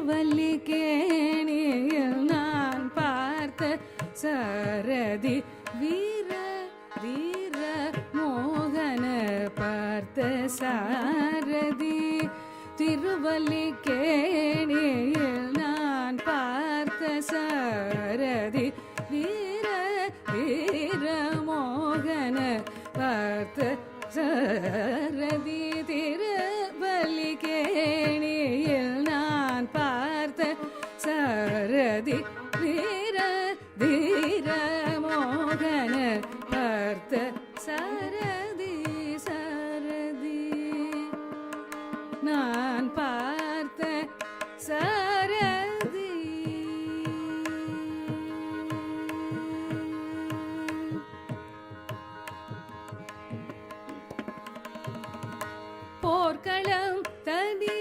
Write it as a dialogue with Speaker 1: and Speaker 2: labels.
Speaker 1: திருவல்லிக்கேணியில் நான் பார்த்த சாரதி வீர வீர மோகன பார்த்த சாரதி திருவல்லிக்கேணியில் நான் பார்த்த சாரதி வீர வீர மோகன பார்த்த சாரதி திருவல்லிக்கேணியில் நான் பார்த்த சாரதி வீர வீர மோகன பார்த்த சாரதி சாரதி நான் பார்த்த